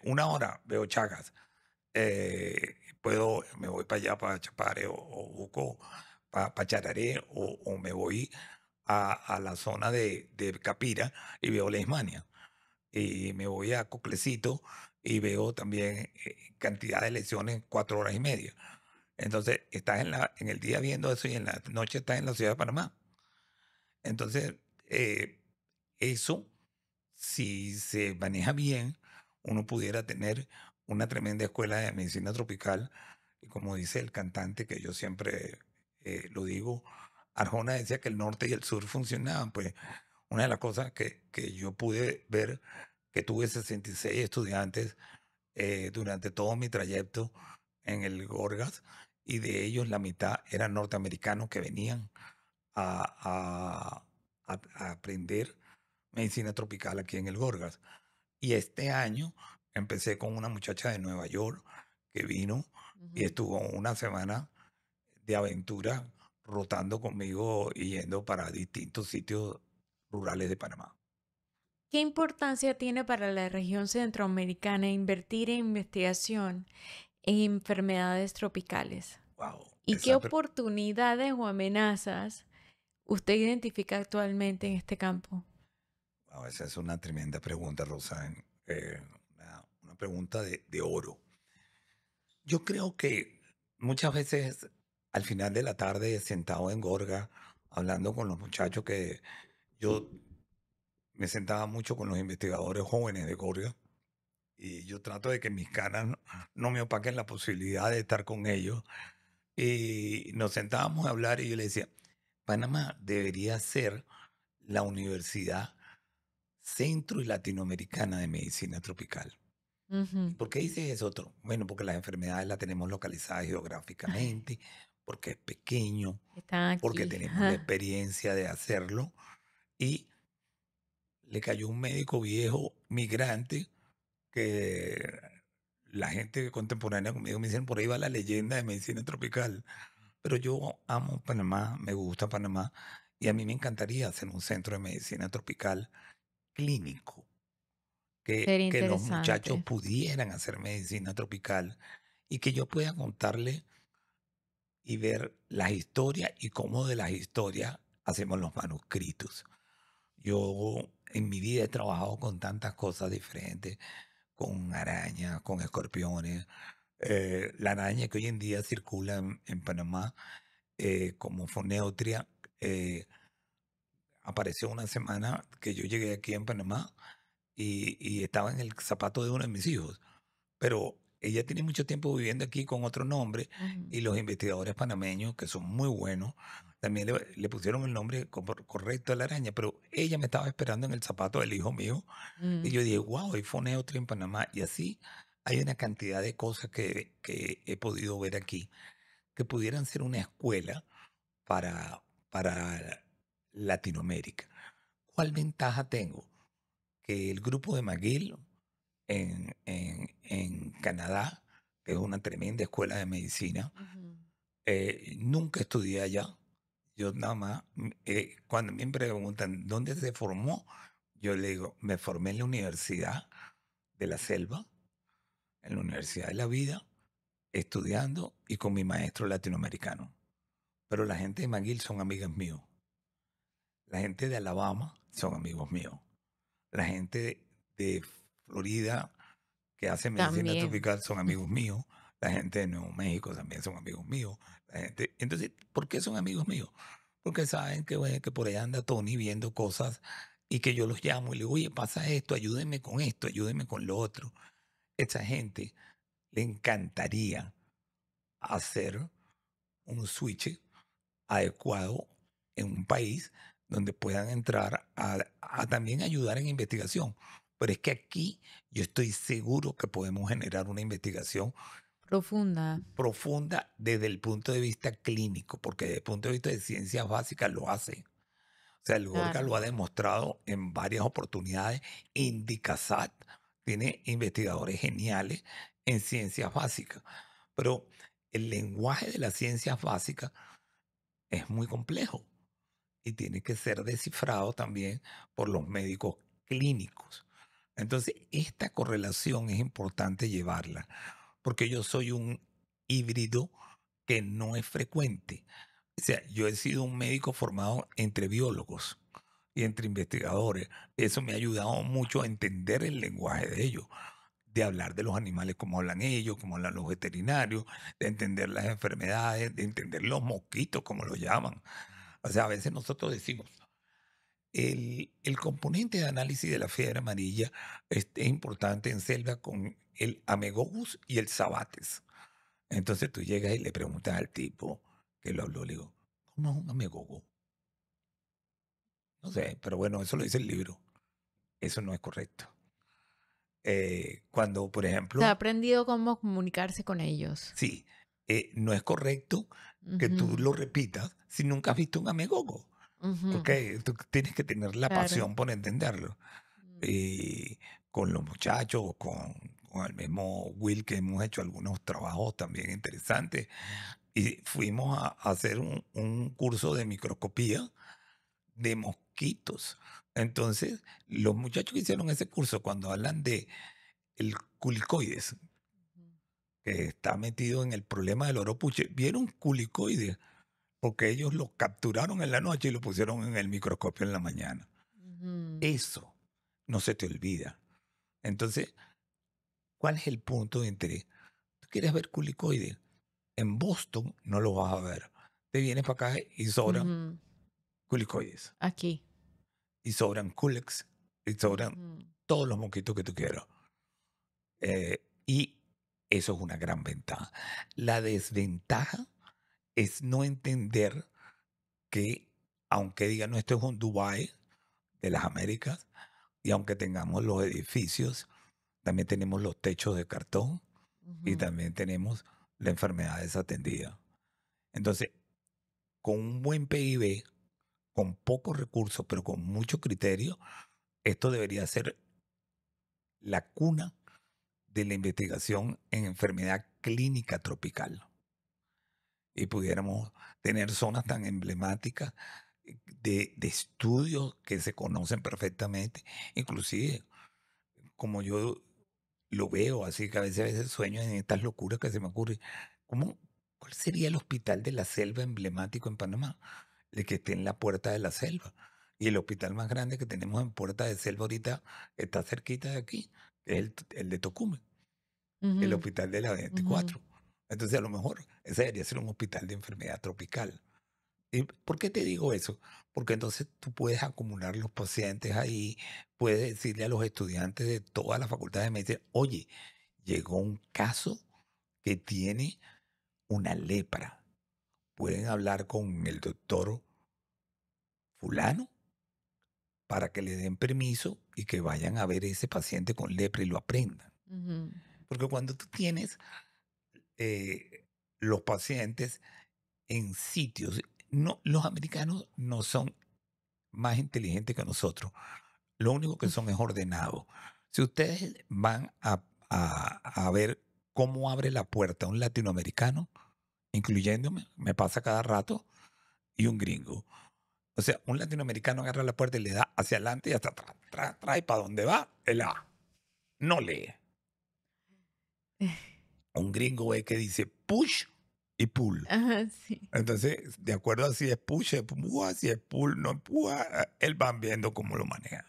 1 hora veo Chagas. Me voy para allá, para Chapare o Buco, para Chararé, o me voy a la zona de Capira y veo Leishmania y me voy a Coclecito y veo también cantidad de lesiones en 4 horas y media. Entonces, estás en el día viendo eso y en la noche estás en la ciudad de Panamá. Entonces, eso, si se maneja bien, uno pudiera tener una tremenda escuela de medicina tropical. Y como dice el cantante, que yo siempre lo digo, Arjona decía que el norte y el sur funcionaban. Pues una de las cosas que yo pude ver, que tuve 66 estudiantes durante todo mi trayecto en el Gorgas, y de ellos la mitad eran norteamericanos que venían a, a aprender medicina tropical aquí en el Gorgas. Y este año empecé con una muchacha de Nueva York que vino y Ujú. estuvo una semana de aventura rotando conmigo y yendo para distintos sitios rurales de Panamá. ¿Qué importancia tiene para la región centroamericana invertir en investigación en enfermedades tropicales? Wow, ¿Y qué oportunidades o amenazas usted identifica actualmente en este campo? esa es una tremenda pregunta, Rosa. Una pregunta de oro. Yo creo que muchas veces al final de la tarde, sentado en Gorga, hablando con los muchachos, que yo me sentaba mucho con los investigadores jóvenes de Gorga, y yo trato de que mis canas no me opaquen la posibilidad de estar con ellos. Y nos sentábamos a hablar y yo le decía, Panamá debería ser la Universidad Centro y Latinoamericana de Medicina Tropical. ¿Y Ujú. por qué dice eso otro? Bueno, porque las enfermedades las tenemos localizadas geográficamente, porque es pequeño, Están porque aquí. tenemos la experiencia de hacerlo. Y le cayó un médico viejo migrante que la gente contemporánea conmigo me dicen, por ahí va la leyenda de medicina tropical. Pero yo amo Panamá, me gusta Panamá y a mí me encantaría hacer un centro de medicina tropical clínico, Sería que los muchachos interesante. pudieran hacer medicina tropical y que yo pueda contarle y ver las historias y cómo de las historias hacemos los manuscritos. Yo en mi vida he trabajado con tantas cosas diferentes, con arañas, con escorpiones. La araña que hoy en día circula en Panamá como Foneutria, apareció una semana que yo llegué aquí en Panamá y estaba en el zapato de uno de mis hijos. Pero ella tiene mucho tiempo viviendo aquí con otro nombre Ujú. y los investigadores panameños, que son muy buenos, también le pusieron el nombre correcto a la araña, pero ella me estaba esperando en el zapato del hijo mío y Mm. yo dije, wow, hay Foneutria en Panamá. Y así hay una cantidad de cosas que he podido ver aquí que pudieran ser una escuela para Latinoamérica. ¿Cuál ventaja tengo? Que el grupo de McGill en Canadá, que es una tremenda escuela de medicina, Ujú. nunca estudié allá. Yo nada más, cuando me preguntan dónde se formó, yo le digo, me formé en la Universidad de la Selva, en la Universidad de la Vida, estudiando y con mi maestro latinoamericano. Pero la gente de McGill son amigas míos. La gente de Alabama son amigos míos. La gente de Florida que hace medicina También. tropical son amigos míos. La gente de Nuevo México también son amigos míos. Entonces, ¿por qué son amigos míos? Porque saben que, bueno, que por allá anda Tony viendo cosas y que yo los llamo y le digo, oye, pasa esto, ayúdenme con esto, ayúdenme con lo otro. Esa gente le encantaría hacer un switch adecuado en un país donde puedan entrar a también ayudar en investigación. Pero es que aquí yo estoy seguro que podemos generar una investigación Profunda. profunda desde el punto de vista clínico, porque desde el punto de vista de ciencias básicas lo hace. O sea, el Gorga Claro. lo ha demostrado en varias oportunidades. Indicasat tiene investigadores geniales en ciencias básicas, pero el lenguaje de las ciencias básicas es muy complejo y tiene que ser descifrado también por los médicos clínicos. Entonces, esta correlación es importante llevarla, porque yo soy un híbrido que no es frecuente. O sea, yo he sido un médico formado entre biólogos y entre investigadores. Eso me ha ayudado mucho a entender el lenguaje de ellos, de hablar de los animales como hablan ellos, como hablan los veterinarios, de entender las enfermedades, de entender los mosquitos, como los llaman. O sea, a veces nosotros decimos, el componente de análisis de la fiebre amarilla es importante en selva con el amegogus y el sabates. Entonces tú llegas y le preguntas al tipo que lo habló, le digo, ¿cómo es un amegogo? No sé, pero bueno, eso lo dice el libro. Eso no es correcto. Cuando, por Se ha ejemplo, aprendido cómo comunicarse con ellos. sí, no es correcto que tú Ujú, lo repitas si nunca has visto un amegogo. ¿Ok? ujú, Tú tienes que tener la claro. pasión por entenderlo. Mm, Y con los muchachos, con el mismo Will, que hemos hecho algunos trabajos también interesantes. Y fuimos a hacer un curso de microscopía de mosquitos. Entonces, los muchachos que hicieron ese curso, cuando hablan de el culicoides, ujú, que está metido en el problema del oropuche, vieron culicoides porque ellos lo capturaron en la noche y lo pusieron en el microscopio en la mañana. ujú, Eso no se te olvida. Entonces, ¿cuál es el punto de interés? ¿Tú quieres ver culicoides? En Boston no lo vas a ver. Te vienes para acá y sobran ujú. culicoides, Aquí. y sobran culex, y sobran Ujú, todos los mosquitos que tú quieras. Y eso es una gran ventaja. La desventaja es no entender que, aunque digan, no, esto es un Dubái de las Américas, y aunque tengamos los edificios, también tenemos los techos de cartón y ujú, también tenemos la enfermedad desatendida. Entonces, con un buen PIB, con pocos recursos, pero con mucho criterio, esto debería ser la cuna de la investigación en enfermedad clínica tropical. Y pudiéramos tener zonas tan emblemáticas de estudios que se conocen perfectamente, inclusive como yo lo veo, así que a veces sueño en estas locuras que se me ocurren. ¿Cómo, ¿Cuál sería el hospital de la selva emblemático en Panamá? El que esté en la Puerta de la Selva. Y el hospital más grande que tenemos en Puerta de Selva ahorita está cerquita de aquí, que es el de Tocumen, el ujú, hospital de la ujú, 24. Entonces, a lo mejor ese debería ser un hospital de enfermedad tropical. ¿Y por qué te digo eso? Porque entonces tú puedes acumular los pacientes ahí, puedes decirle a los estudiantes de todas las facultades de medicina, oye, llegó un caso que tiene una lepra. Pueden hablar con el doctor fulano para que le den permiso y que vayan a ver ese paciente con lepra y lo aprendan. ujú, Porque cuando tú tienes eh, los pacientes en sitios, no, los americanos no son más inteligentes que nosotros. Lo único que son es ordenados. Si ustedes van a ver cómo abre la puerta un latinoamericano, incluyéndome, me pasa cada rato, y un gringo. O sea, un latinoamericano agarra la puerta y le da hacia adelante y hasta atrás, atrás, atrás, y para dónde va, él no lee. Un gringo ve que dice push y pull. ajá, sí. Entonces, de acuerdo a si es push, empuja, si es pull, no empuja, él van viendo cómo lo maneja.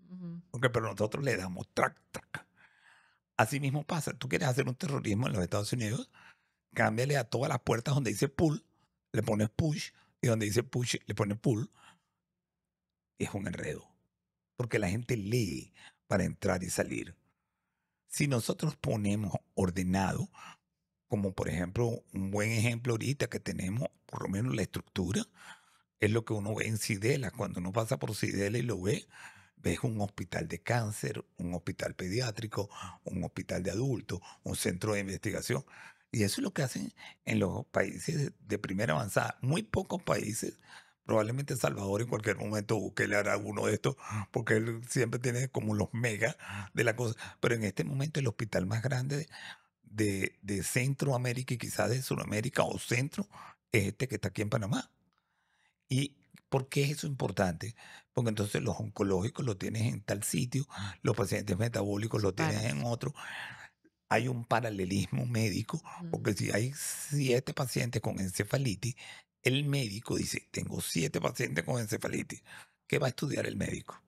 Ujú, Ok, pero nosotros le damos track, track. Así mismo pasa. Tú quieres hacer un terrorismo en los Estados Unidos, cámbiale a todas las puertas donde dice pull, le pones push, y donde dice push, le pones pull. Es un enredo, porque la gente lee para entrar y salir. Si nosotros ponemos ordenado, como por ejemplo, un buen ejemplo ahorita que tenemos, por lo menos la estructura, es lo que uno ve en Sidela. Cuando uno pasa por Sidela y lo ve, ves un hospital de cáncer, un hospital pediátrico, un hospital de adultos, un centro de investigación. Y eso es lo que hacen en los países de primera avanzada. Muy pocos países, probablemente Salvador en cualquier momento busque le hará uno de estos, porque él siempre tiene como los megas de la cosa. Pero en este momento el hospital más grande de Centroamérica y quizás de Sudamérica o Centro es este que está aquí en Panamá. ¿Y por qué es eso importante? Porque entonces los oncológicos lo tienes en tal sitio, los pacientes metabólicos lo tienes en paras. otro. Hay un paralelismo médico, Ujú, porque si hay 7 pacientes con encefalitis, el médico dice, tengo 7 pacientes con encefalitis. ¿Qué va a estudiar el médico?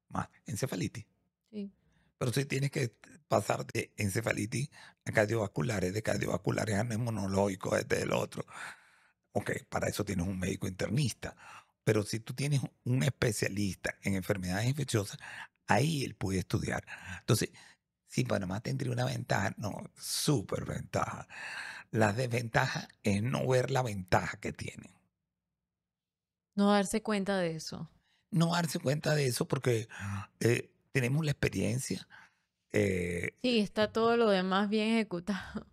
Más encefalitis. sí. Pero si tienes que pasar de encefalitis a cardiovasculares, de cardiovasculares a neumonológicos, este del otro. Ok, para eso tienes un médico internista. Pero si tú tienes un especialista en enfermedades infecciosas, ahí él puede estudiar. Entonces, si Panamá tendría una ventaja, no, súper ventaja. La desventaja es no ver la ventaja que tiene. No darse cuenta de eso. No darse cuenta de eso porque tenemos la experiencia. eh, Sí, está todo lo demás bien ejecutado.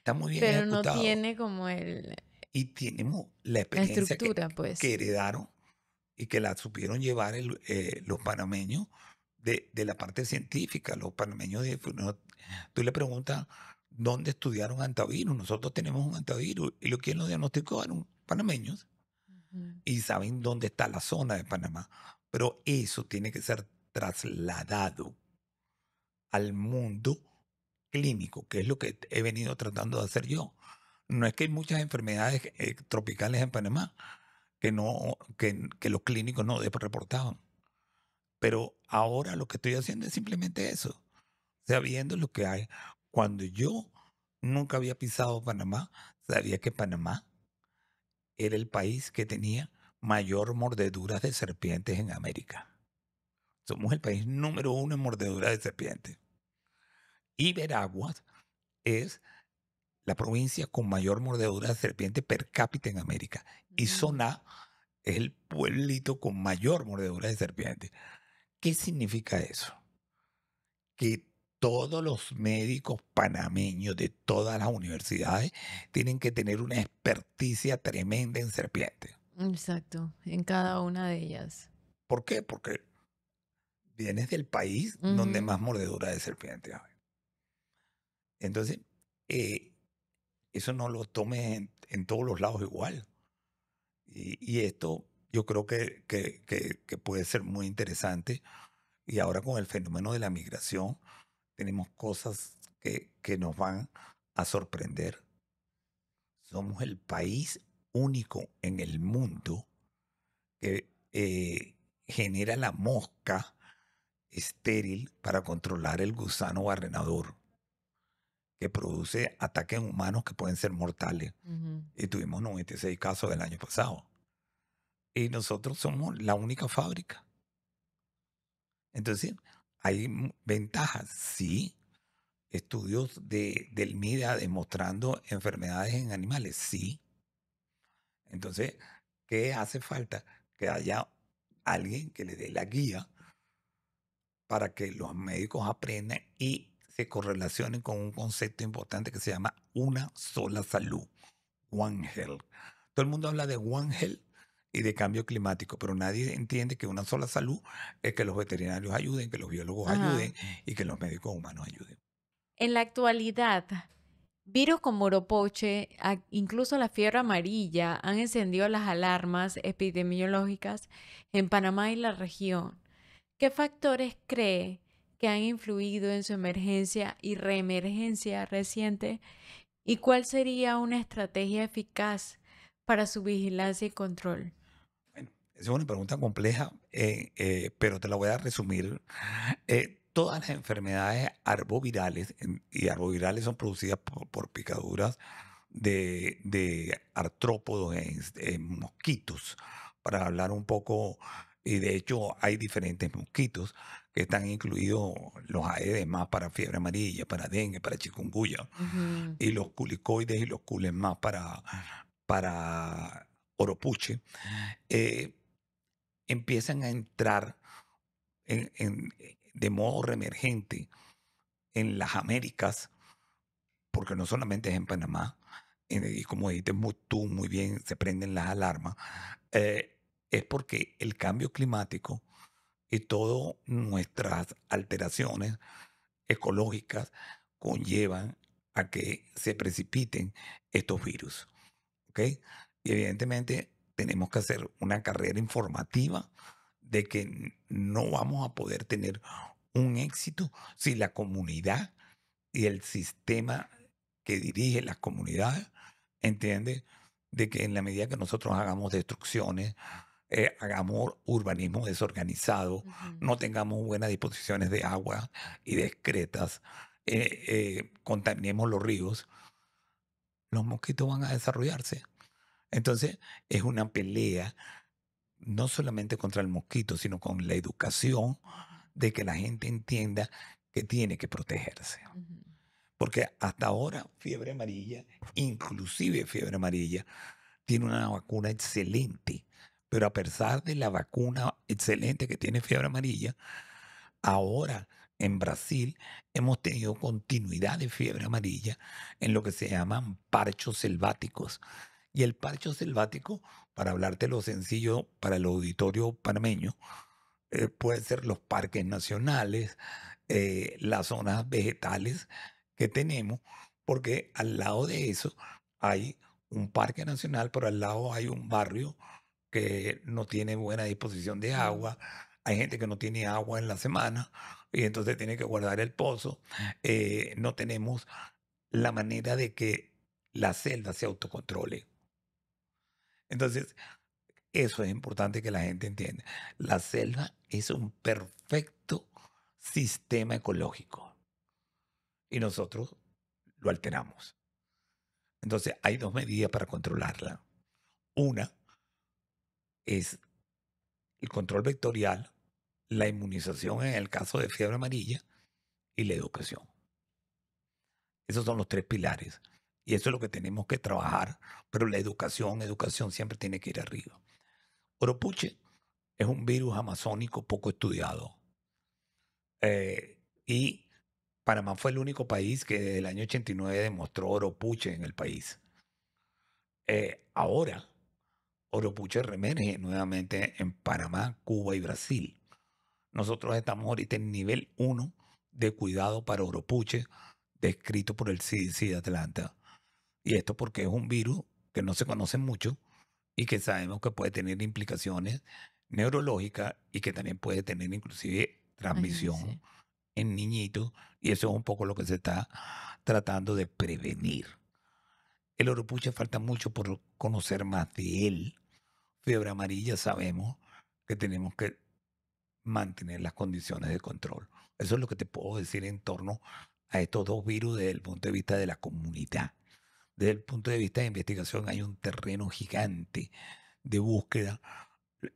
está muy bien pero no ejecutado. tiene como el Y tenemos la la experiencia estructura, que pues. heredaron y que la supieron llevar los panameños de la parte científica. Los panameños, tú le preguntas dónde estudiaron antivirus. Nosotros tenemos un antivirus y quien lo diagnosticó eran panameños Ujú. y saben dónde está la zona de Panamá. Pero eso tiene que ser trasladado al mundo clínico, que es lo que he venido tratando de hacer yo. No es que hay muchas enfermedades tropicales en Panamá que los clínicos no reportaban. Pero ahora lo que estoy haciendo es simplemente eso. O sea, viendo lo que hay. Cuando yo nunca había pisado Panamá, sabía que Panamá era el país que tenía mayor mordeduras de serpientes en América. Somos el país número uno en mordeduras de serpientes. Y Veraguas es la provincia con mayor mordedura de serpiente per cápita en América. Y Mm, Soná es el pueblito con mayor mordedura de serpiente. ¿Qué significa eso? Que todos los médicos panameños de todas las universidades tienen que tener una experticia tremenda en serpientes. exacto, en cada una de ellas. ¿Por qué? Porque vienes del país donde Ujú. más mordedura de serpiente hay. Entonces, eh, eso no lo tomes en todos los lados igual. Y esto yo creo que puede ser muy interesante. Y ahora con el fenómeno de la migración, tenemos cosas que nos van a sorprender. Somos el país único en el mundo que genera la mosca estéril para controlar el gusano barrenador, que produce ataques en humanos que pueden ser mortales. Ujú. Y tuvimos 96 casos el año pasado. Y nosotros somos la única fábrica. Entonces, hay ventajas, sí. Estudios del MIDA demostrando enfermedades en animales, sí. Entonces, ¿qué hace falta? Que haya alguien que le dé la guía para que los médicos aprendan y se correlacionen con un concepto importante que se llama una sola salud, One Health. Todo el mundo habla de One Health y de cambio climático, pero nadie entiende que una sola salud es que los veterinarios ayuden, que los biólogos ayuden Ajá. y que los médicos humanos ayuden. En la actualidad, virus como Oropoche, incluso la fiebre amarilla, han encendido las alarmas epidemiológicas en Panamá y la región. ¿Qué factores cree que han influido en su emergencia y reemergencia reciente? ¿Y cuál sería una estrategia eficaz para su vigilancia y control? Bueno, esa es una pregunta compleja, pero te la voy a resumir. Todas las enfermedades arbovirales, y arbovirales son producidas por picaduras de artrópodos en mosquitos, para hablar un poco, y de hecho hay diferentes mosquitos que están incluidos los Aedes más para fiebre amarilla, para dengue, para chikungunya, Ujú. y los culicoides y los cules más para oropuche. eh, Empiezan a entrar de modo reemergente en las Américas, porque no solamente es en Panamá, y como dijiste tú muy bien, se prenden las alarmas, es porque el cambio climático y todas nuestras alteraciones ecológicas conllevan a que se precipiten estos virus. ¿Ok? Y evidentemente tenemos que hacer una carrera informativa de que no vamos a poder tener un éxito si la comunidad y el sistema que dirige las comunidades entiende de que en la medida que nosotros hagamos destrucciones, hagamos urbanismo desorganizado, Ujú. no tengamos buenas disposiciones de agua y de excretas, contaminemos los ríos, los mosquitos van a desarrollarse. Entonces, es una pelea no solamente contra el mosquito, sino con la educación de que la gente entienda que tiene que protegerse. Ujú. Porque hasta ahora fiebre amarilla, inclusive fiebre amarilla, tiene una vacuna excelente. Pero a pesar de la vacuna excelente que tiene fiebre amarilla, ahora en Brasil hemos tenido continuidad de fiebre amarilla en lo que se llaman parchos selváticos. Y el parcho selvático, para hablarte lo sencillo para el auditorio panameño, puede ser los parques nacionales, las zonas vegetales que tenemos, porque al lado de eso hay un parque nacional, pero al lado hay un barrio que no tiene buena disposición de Mm, agua. Hay gente que no tiene agua en la semana y entonces tiene que guardar el pozo. No tenemos la manera de que la selva se autocontrole. Entonces, eso es importante que la gente entienda. La selva es un perfecto sistema ecológico y nosotros lo alteramos. Entonces, hay dos medidas para controlarla. Una es el control vectorial, la inmunización en el caso de fiebre amarilla y la educación. Esos son los tres pilares. Y eso es lo que tenemos que trabajar, pero la educación siempre tiene que ir arriba. Oropuche es un virus amazónico poco estudiado. Y Panamá fue el único país que desde el año 89 demostró oropuche en el país. Ahora, oropuche reemerge nuevamente en Panamá, Cuba y Brasil. Nosotros estamos ahorita en nivel 1 de cuidado para oropuche, descrito por el CDC de Atlanta. Y esto porque es un virus que no se conoce mucho y que sabemos que puede tener implicaciones neurológicas y que también puede tener inclusive transmisión imagínense. en niñitos, y eso es un poco lo que se está tratando de prevenir. El oropuche falta mucho por conocer más de él. Fiebre amarilla sabemos que tenemos que mantener las condiciones de control. Eso es lo que te puedo decir en torno a estos dos virus desde el punto de vista de la comunidad. Desde el punto de vista de investigación hay un terreno gigante de búsqueda.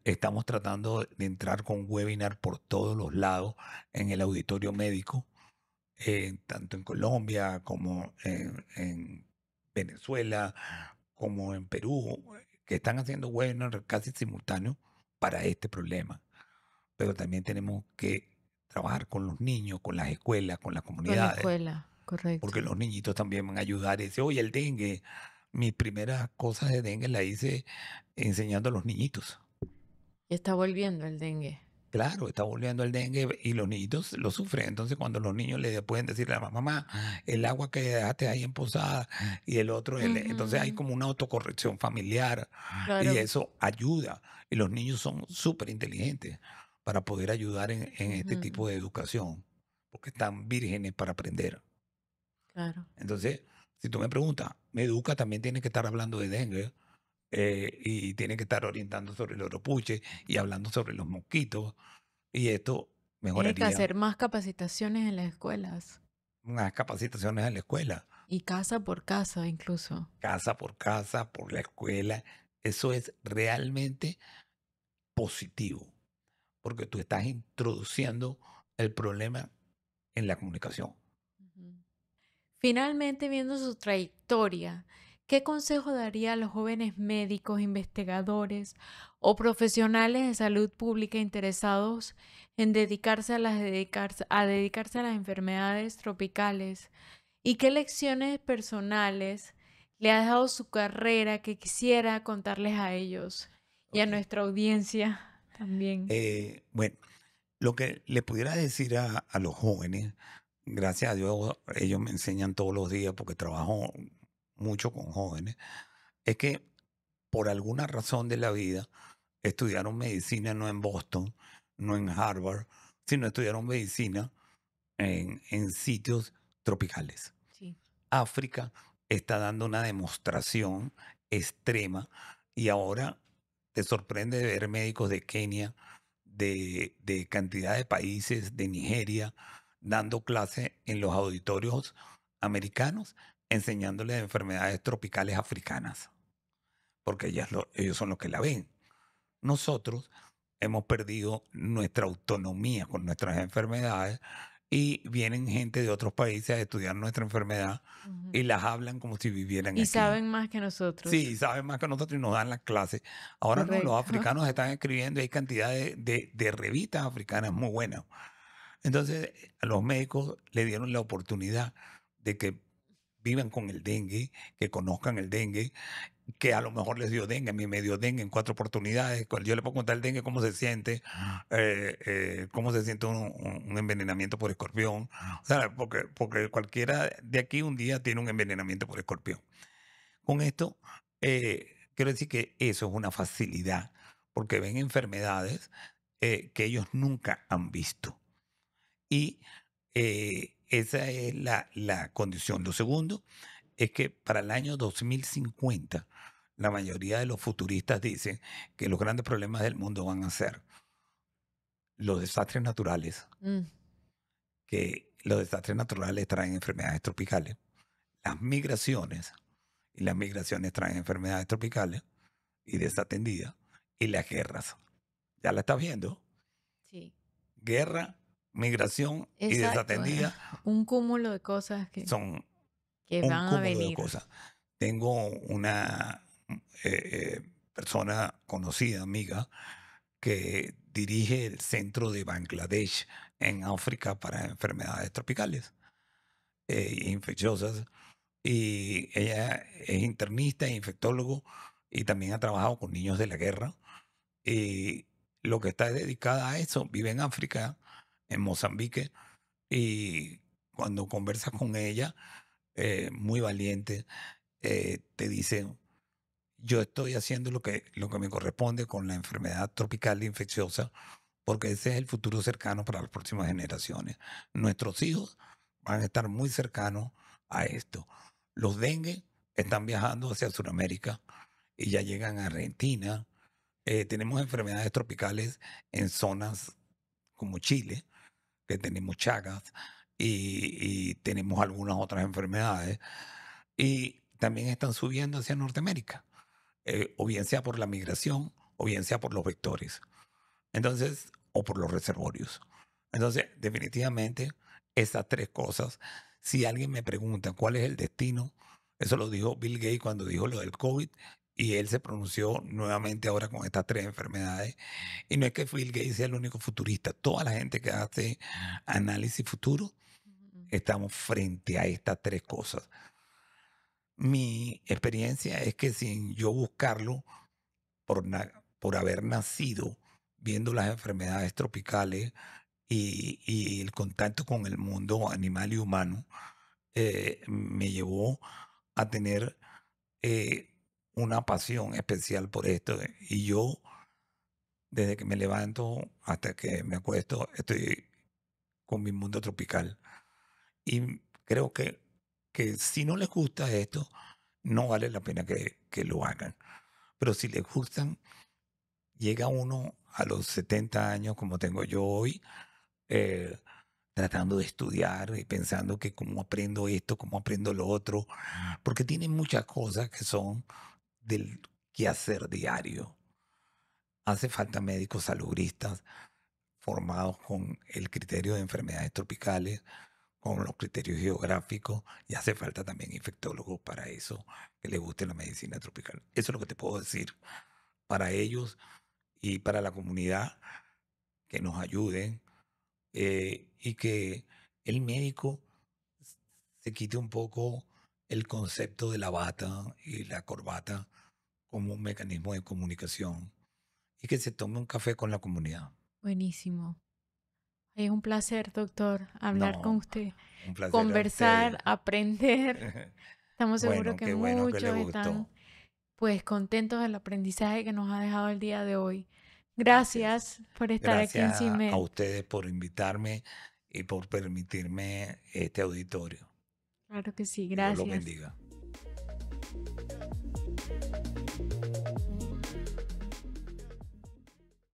Estamos tratando de entrar con webinar por todos los lados en el auditorio médico, tanto en Colombia como en Venezuela, como en Perú, que están haciendo webinars casi simultáneos para este problema. Pero también tenemos que trabajar con los niños, con las escuelas, con las Con la comunidades, escuela, correcto. porque los niñitos también van a ayudar. Y dice, oye, el dengue, mis primeras cosas de dengue las hice enseñando a los niñitos. Ya está volviendo el dengue. Claro, está volviendo el dengue y los niñitos lo sufren. Entonces, cuando los niños le pueden decirle a la mamá, el agua que dejaste ahí en posada y el otro, entonces hay Ujú, como una autocorrección familiar y claro. eso ayuda. Y los niños son súper inteligentes para poder ayudar en este Ujú, tipo de educación, porque están vírgenes para aprender. claro. Entonces, si tú me preguntas, Meduca también tiene que estar hablando de dengue y tiene que estar orientando sobre el oropuche y hablando sobre los mosquitos y esto Tiene que mejoraría hacer más capacitaciones en las escuelas unas capacitaciones en la escuela, y casa por casa incluso. casa por casa, por la escuela. Eso es realmente positivo, porque tú estás introduciendo el problema en la comunicación. Ujú. Finalmente, viendo su trayectoria, ¿qué consejo daría a los jóvenes médicos, investigadores o profesionales de salud pública interesados en dedicarse a las enfermedades tropicales? ¿Y qué lecciones personales le ha dejado su carrera que quisiera contarles a ellos y a Ok. nuestra audiencia también? Bueno, lo que le pudiera decir a los jóvenes, gracias a Dios, ellos me enseñan todos los días porque trabajo mucho con jóvenes, es que por alguna razón de la vida estudiaron medicina no en Boston, no en Harvard, sino estudiaron medicina en sitios tropicales. Sí. África está dando una demostración extrema y ahora te sorprende ver médicos de Kenia, de cantidad de países, de Nigeria, dando clase en los auditorios americanos, enseñándoles de enfermedades tropicales africanas, porque ellos son los que la ven. Nosotros hemos perdido nuestra autonomía con nuestras enfermedades y vienen gente de otros países a estudiar nuestra enfermedad y Ujú. las hablan como si vivieran Y aquí. saben más que nosotros. Sí, saben más que nosotros y nos dan las clases. Ahora no, los Correcto. africanos están escribiendo, hay cantidad de revistas africanas muy buenas. Entonces, a los médicos le dieron la oportunidad de que vivan con el dengue, que conozcan el dengue, que a lo mejor les dio dengue, a mí me dio dengue en 4 oportunidades. Cuando yo le puedo contar el dengue, cómo se siente un envenenamiento por escorpión. O sea, porque cualquiera de aquí un día tiene un envenenamiento por escorpión. Con esto, quiero decir que eso es una facilidad, porque ven enfermedades que ellos nunca han visto. Y esa es la condición. Lo segundo es que para el año 2050, la mayoría de los futuristas dicen que los grandes problemas del mundo van a ser los desastres naturales, Mm, que los desastres naturales traen enfermedades tropicales, las migraciones, y las migraciones traen enfermedades tropicales y desatendidas, y las guerras. ¿Ya la estás viendo? sí, Guerra, migración y exacto. desatendida Un cúmulo de cosas son que un van a cúmulo de venir. cosas. Tengo una persona conocida, amiga, que dirige el centro de Bangladesh en África para enfermedades tropicales infecciosas. Y ella es internista e infectólogo y también ha trabajado con niños de la guerra. Y lo que está dedicada a eso, vive en África, en Mozambique, y cuando conversas con ella, muy valiente, te dice, yo estoy haciendo lo que me corresponde con la enfermedad tropical infecciosa, porque ese es el futuro cercano para las próximas generaciones. Nuestros hijos van a estar muy cercanos a esto. Los dengue están viajando hacia Sudamérica y ya llegan a Argentina. Tenemos enfermedades tropicales en zonas como Chile, que tenemos Chagas y tenemos algunas otras enfermedades. Y también están subiendo hacia Norteamérica, o bien sea por la migración, o bien sea por los vectores. Entonces, o por los reservorios. Entonces, definitivamente, esas tres cosas, si alguien me pregunta cuál es el destino, eso lo dijo Bill Gates cuando dijo lo del COVID, y él se pronunció nuevamente ahora con estas tres enfermedades. Y no es que Bill Gates sea el único futurista, toda la gente que hace análisis futuro, Mm, estamos frente a estas tres cosas. Mi experiencia es que sin yo buscarlo, por haber nacido viendo las enfermedades tropicales y el contacto con el mundo animal y humano, me llevó a tener eh, una pasión especial por esto. Y yo, desde que me levanto hasta que me acuesto, estoy con mi mundo tropical. Y creo que si no les gusta esto, no vale la pena que lo hagan. Pero si les gustan, llega uno a los 70 años, como tengo yo hoy, eh, tratando de estudiar y pensando que cómo aprendo esto, cómo aprendo lo otro, porque tienen muchas cosas que son del quehacer diario. Hace falta médicos salubristas formados con el criterio de enfermedades tropicales, con los criterios geográficos, y hace falta también infectólogos para eso, que les guste la medicina tropical. Eso es lo que te puedo decir para ellos y para la comunidad, que nos ayuden y que el médico se quite un poco el concepto de la bata y la corbata como un mecanismo de comunicación y que se tome un café con la comunidad. buenísimo. Es un placer, doctor, hablar con No, usted, un placer a conversar, ustedes. aprender. Estamos seguros Bueno, que qué bueno que les muchos están gustó. pues contentos del aprendizaje que nos ha dejado el día de hoy. Gracias. Gracias por estar aquí en Gracias a CIMED. ustedes por invitarme y por permitirme este auditorio. Claro que sí, Que Dios los gracias. bendiga.